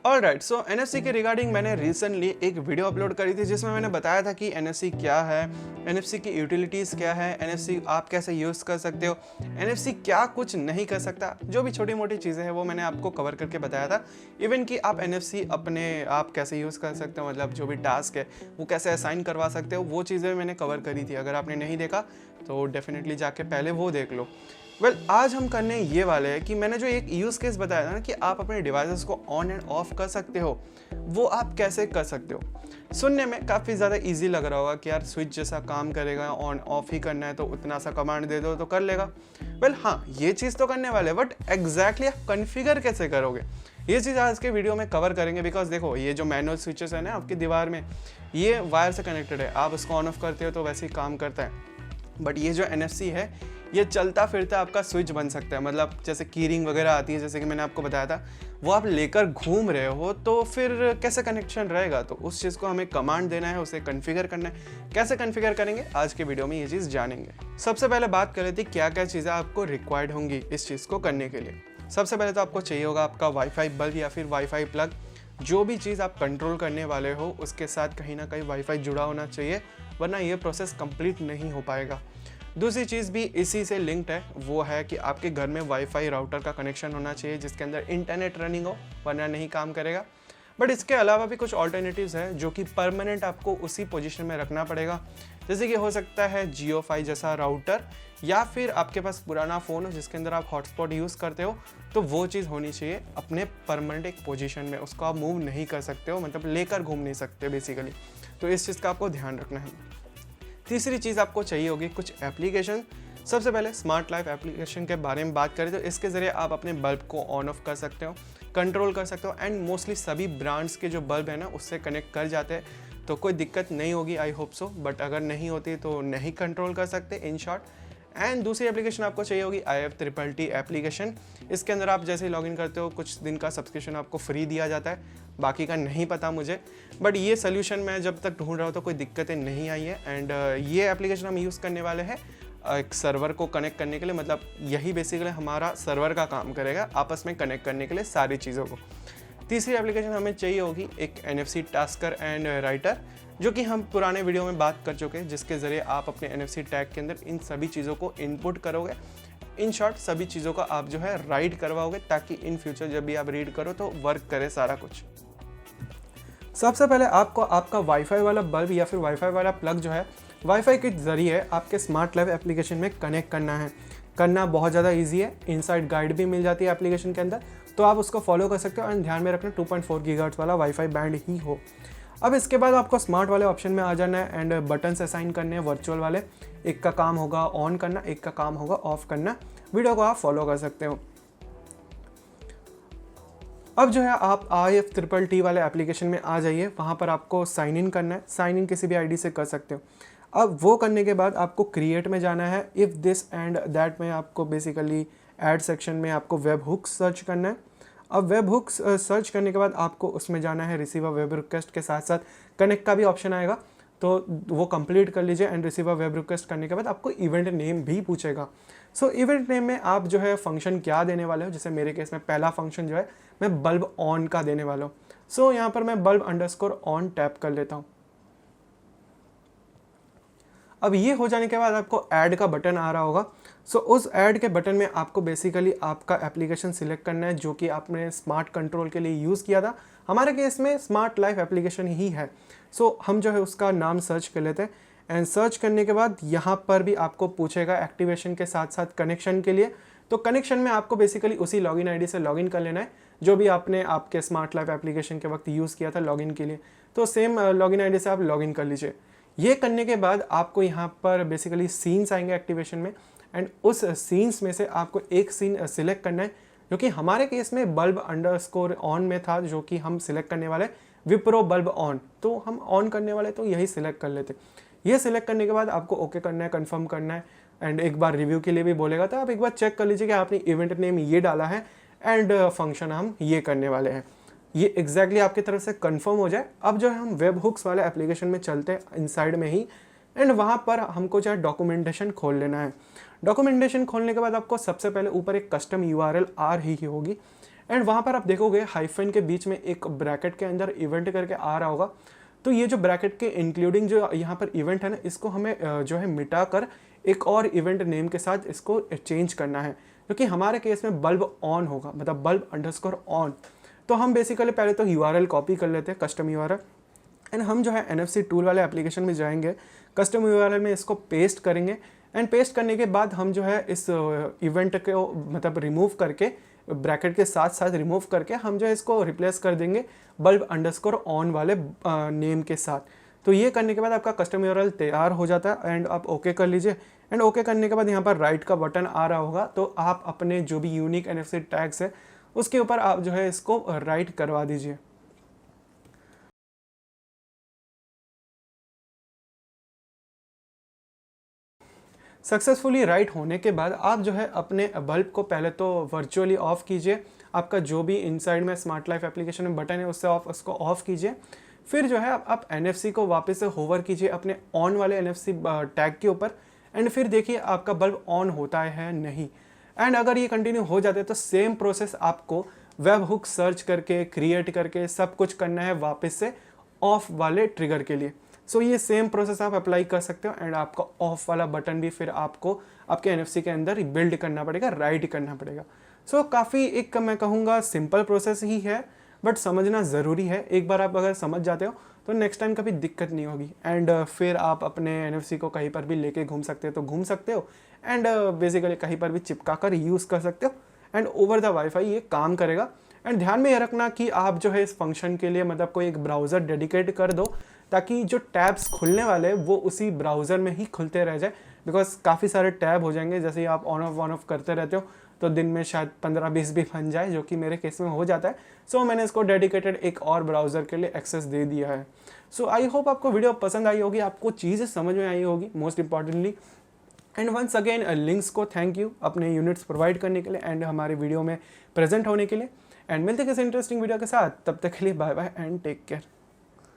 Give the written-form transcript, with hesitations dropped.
Alright, सो NFC के regarding मैंने recently एक वीडियो अपलोड करी थी जिसमें मैंने बताया था कि एनएफसी क्या है, एनएफसी की यूटिलिटीज़ क्या है, एनएफसी आप कैसे यूज़ कर सकते हो, एनएफसी क्या कुछ नहीं कर सकता, जो भी छोटी मोटी चीज़ें हैं वो मैंने आपको कवर करके बताया था। इवन कि आप एनएफसी अपने आप कैसे यूज़ कर सकते हो, मतलब जो भी टास्क है वो कैसे असाइन करवा सकते हो, वो चीज़ें मैंने कवर करी थी। अगर आपने नहीं देखा तो डेफिनेटली जाके पहले वो देख लो। आज हम करने ये वाले हैं कि मैंने जो एक यूज़ केस बताया था ना कि आप अपने डिवाइसेस को ऑन एंड ऑफ कर सकते हो, वो आप कैसे कर सकते हो। सुनने में काफ़ी ज़्यादा इजी लग रहा होगा कि यार स्विच जैसा काम करेगा, ऑन ऑफ ही करना है तो उतना सा कमांड दे दो तो कर लेगा। हाँ, ये चीज़ तो करने वाले, बट एग्जैक्टली आप कन्फिगर कैसे करोगे, ये चीज़ आज के वीडियो में कवर करेंगे। बिकॉज देखो, ये जो मैनुअल स्विचेस है ना आपकी दीवार में, ये वायर से कनेक्टेड है, आप उसको ऑन ऑफ करते हो तो वैसे ही काम करता है। बट ये जो एनएफसी है, ये चलता फिरता आपका स्विच बन सकता है। मतलब जैसे कीरिंग वगैरह आती है, जैसे कि मैंने आपको बताया था, वो आप लेकर घूम रहे हो तो फिर कैसे कनेक्शन रहेगा। तो उस चीज़ को हमें कमांड देना है, उसे कॉन्फ़िगर करना है। कैसे कॉन्फ़िगर करेंगे आज के वीडियो में ये चीज़ जानेंगे। सबसे पहले बात कर लेते हैं क्या क्या चीज़ें आपको रिक्वायर्ड होंगी इस चीज़ को करने के लिए। सबसे पहले तो आपको चाहिए होगा आपका वाईफाई बल्ब या फिर वाईफाई प्लग। जो भी चीज़ आप कंट्रोल करने वाले हो उसके साथ कहीं ना कहीं वाईफाई जुड़ा होना चाहिए, वरना ये प्रोसेस कंप्लीट नहीं हो पाएगा। दूसरी चीज़ भी इसी से लिंक्ड है, वो है कि आपके घर में वाईफाई राउटर का कनेक्शन होना चाहिए जिसके अंदर इंटरनेट रनिंग हो, वरना नहीं काम करेगा। बट इसके अलावा भी कुछ ऑल्टरनेटिव्स हैं जो कि परमानेंट आपको उसी पोजीशन में रखना पड़ेगा। जैसे कि हो सकता है जियोफाई जैसा राउटर, या फिर आपके पास पुराना फ़ोन हो जिसके अंदर आप हॉटस्पॉट यूज़ करते हो, तो वो चीज़ होनी चाहिए अपने परमानेंट एक पोजीशन में। उसको आप मूव नहीं कर सकते हो, मतलब लेकर घूम नहीं सकते बेसिकली। तो इस चीज़ का आपको ध्यान रखना है। तीसरी चीज़ आपको चाहिए होगी कुछ एप्लीकेशन। सबसे पहले स्मार्ट लाइफ एप्लीकेशन के बारे में बात करें तो इसके ज़रिए आप अपने बल्ब को ऑन ऑफ कर सकते हो, कंट्रोल कर सकते हो। एंड मोस्टली सभी ब्रांड्स के जो बल्ब है ना उससे कनेक्ट कर जाते हैं, तो कोई दिक्कत नहीं होगी, आई होप सो। बट अगर नहीं होती तो नहीं कंट्रोल कर सकते इन शॉर्ट। एंड दूसरी एप्लीकेशन आपको चाहिए होगी IFTTT एप्लीकेशन। इसके अंदर आप जैसे ही लॉगिन करते हो कुछ दिन का सब्सक्रिप्शन आपको फ्री दिया जाता है, बाकी का नहीं पता मुझे। बट ये सोल्यूशन मैं जब तक ढूंढ रहा हूँ तो कोई दिक्कतें नहीं आई है। एंड ये एप्लीकेशन हम यूज़ करने वाले हैं एक सर्वर को कनेक्ट करने के लिए। मतलब यही बेसिकली हमारा सर्वर का काम करेगा, आपस में कनेक्ट करने के लिए सारी चीज़ों को। तीसरी एप्लीकेशन हमें चाहिए होगी एक NFC टास्कर एंड राइटर, जो कि हम पुराने वीडियो में बात कर चुके हैं, जिसके ज़रिए आप अपने NFC टैग के अंदर इन सभी चीज़ों को इनपुट करोगे। इन शॉर्ट सभी चीज़ों का आप जो है राइट करवाओगे, ताकि इन फ्यूचर जब भी आप रीड करो तो वर्क करे सारा कुछ। सबसे पहले आपको आपका वाईफाई वाला बल्ब या फिर वाईफाई वाला प्लग जो है वाईफाई के ज़रिए आपके स्मार्ट लाइफ एप्लीकेशन में कनेक्ट करना है। करना बहुत ज़्यादा इजी है, इनसाइड गाइड भी मिल जाती है एप्लीकेशन के अंदर, तो आप उसको फॉलो कर सकते हो। एंड ध्यान में रखना 2.4 गीगाहर्ट्ज़ वाला वाईफाई बैंड ही हो। अब इसके बाद आपको स्मार्ट वाले ऑप्शन में आ जाना है एंड बटन्स असाइन करने हैं वर्चुअल वाले। एक का काम होगा ऑन करना, एक का काम होगा ऑफ करना। वीडियो को आप फॉलो कर सकते हो। अब जो है आप IFTTT वाले एप्लीकेशन में आ जाइए, वहाँ पर आपको साइन इन करना है। साइन इन किसी भी आईडी से कर सकते हो। अब वो करने के बाद आपको क्रिएट में जाना है, इफ़ दिस एंड दैट में आपको बेसिकली ऐड सेक्शन में आपको वेब हुक्स सर्च करना है। अब वेब हुक्स सर्च करने के बाद आपको उसमें जाना है रिसीव अ वेब रिक्वेस्ट के साथ साथ कनेक्ट का भी ऑप्शन आएगा, तो वो कंप्लीट कर लीजिए। And receive a web request करने के बाद आपको इवेंट नेम भी पूछेगा। सो इवेंट नेम में आप जो है फंक्शन क्या देने वाले हो, जैसे मेरे केस में पहला फंक्शन जो है मैं बल्ब ऑन का देने वाला हूँ। सो यहाँ पर मैं बल्ब अंडरस्कोर ऑन टैप कर लेता हूँ। अब ये हो जाने के बाद आपको ऐड का बटन आ रहा होगा। सो उस ऐड के बटन में आपको बेसिकली आपका एप्लीकेशन सिलेक्ट करना है जो कि आपने स्मार्ट कंट्रोल के लिए यूज़ किया था। हमारे केस में स्मार्ट लाइफ एप्लीकेशन ही है। सो हम जो है उसका नाम सर्च कर लेते हैं। एंड सर्च करने के बाद यहाँ पर भी आपको पूछेगा एक्टिवेशन के साथ साथ कनेक्शन के लिए। तो कनेक्शन में आपको बेसिकली उसी लॉगिन आईडी से लॉगिन कर लेना है जो भी आपने आपके स्मार्ट लाइफ एप्लीकेशन के वक्त यूज़ किया था लॉगिन के लिए। तो सेम लॉगिन आईडी से आप लॉगिन कर लीजिए। ये करने के बाद आपको यहाँ पर बेसिकली सीन्स आएंगे एक्टिवेशन में। एंड उस सीन्स में से आपको एक सीन सिलेक्ट करना है, जो कि हमारे केस में बल्ब अंडरस्कोर ऑन में था, जो कि हम सिलेक्ट करने वाले विप्रो बल्ब ऑन। तो हम ऑन करने वाले तो यही सिलेक्ट कर लेते। ये सिलेक्ट करने के बाद आपको ओके करना है, कंफर्म करना है। एंड एक बार रिव्यू के लिए भी बोलेगा, तो आप एक बार चेक कर लीजिए कि आपने इवेंट नेम ये डाला है एंड फंक्शन हम ये करने वाले हैं। ये एग्जैक्टली आपकी तरफ से कंफर्म हो जाए। अब जो है हम वेब हुक्स वाले एप्लीकेशन में चलते हैं इनसाइड में ही। एंड वहाँ पर हमको जो है डॉक्यूमेंटेशन खोल लेना है। डॉक्यूमेंटेशन खोलने के बाद आपको सबसे पहले ऊपर एक कस्टम यूआरएल आ रही होगी एंड वहाँ पर आप देखोगे हाइफन के बीच में एक ब्रैकेट के अंदर इवेंट करके आ रहा होगा। तो ये जो ब्रैकेट के इंक्लूडिंग जो यहाँ पर इवेंट है ना, इसको हमें जो है मिटा कर एक और इवेंट नेम के साथ इसको चेंज करना है, क्योंकि हमारे केस में बल्ब ऑन होगा, मतलब बल्ब अंडरस्कोर ऑन। तो हम बेसिकली पहले तो यूआरएल कॉपी कर लेते हैं, कस्टम यूआरएल, एंड हम जो है NFC टूल वाले एप्लीकेशन में जाएंगे, कस्टम यूआरएल में इसको पेस्ट करेंगे एंड पेस्ट करने के बाद हम जो है इस इवेंट को मतलब रिमूव करके ब्रैकेट के साथ साथ रिमूव करके हम जो है इसको रिप्लेस कर देंगे बल्ब अंडरस्कोर ऑन वाले नेम के साथ। तो ये करने के बाद आपका कस्टम यूआरएल तैयार हो जाता है एंड आप ओके कर लीजिए। एंड ओके करने के बाद यहाँ पर राइट का बटन आ रहा होगा, तो आप अपने जो भी यूनिक NFC टैग्स है उसके ऊपर आप जो है इसको राइट करवा दीजिए। सक्सेसफुली राइट होने के बाद आप जो है अपने बल्ब को पहले तो वर्चुअली ऑफ कीजिए, आपका जो भी इनसाइड में स्मार्ट लाइफ एप्लीकेशन में बटन है उससे उसको ऑफ कीजिए। फिर जो है आप NFC को वापस से होवर कीजिए अपने ऑन वाले NFC टैग के ऊपर एंड फिर देखिए आपका बल्ब ऑन होता है नहीं। एंड अगर ये कंटिन्यू हो जाते तो सेम प्रोसेस आपको वेब हुक सर्च करके क्रिएट करके सब कुछ करना है वापस से ऑफ वाले ट्रिगर के लिए। सो ये सेम प्रोसेस आप अप्लाई कर सकते हो एंड आपका ऑफ वाला बटन भी फिर आपको आपके NFC के अंदर बिल्ड करना पड़ेगा, राइट करना पड़ेगा। सो काफ़ी एक मैं कहूँगा सिंपल प्रोसेस ही है, बट समझना ज़रूरी है। एक बार आप अगर समझ जाते हो तो नेक्स्ट टाइम कभी दिक्कत नहीं होगी एंड फिर आप अपने NFC को कहीं पर भी लेके घूम सकते हो तो घूम सकते हो एंड बेसिकली कहीं पर भी चिपका कर यूज़ कर सकते हो एंड ओवर द वाईफाई ये काम करेगा। एंड ध्यान में ये रखना कि आप जो है इस फंक्शन के लिए मतलब कोई एक ब्राउज़र डेडिकेट कर दो, ताकि जो टैब्स खुलने वाले वो उसी ब्राउज़र में ही खुलते रह जाए, बिकॉज काफ़ी सारे टैब हो जाएंगे। जैसे ही आप ऑन ऑफ करते रहते हो तो दिन में शायद 15-20 भी बन जाए, जो कि मेरे केस में हो जाता है। सो मैंने इसको डेडिकेटेड एक और ब्राउज़र के लिए एक्सेस दे दिया है। सो आई होप आपको वीडियो पसंद आई होगी, आपको चीज़ें समझ में आई होगी most importantly. And once again links को थैंक यू अपने यूनिट्स प्रोवाइड करने के लिए एंड हमारे वीडियो में प्रेजेंट होने के लिए। एंड मिलते किसी इंटरेस्टिंग वीडियो के साथ, तब तक के लिए bye bye and take care.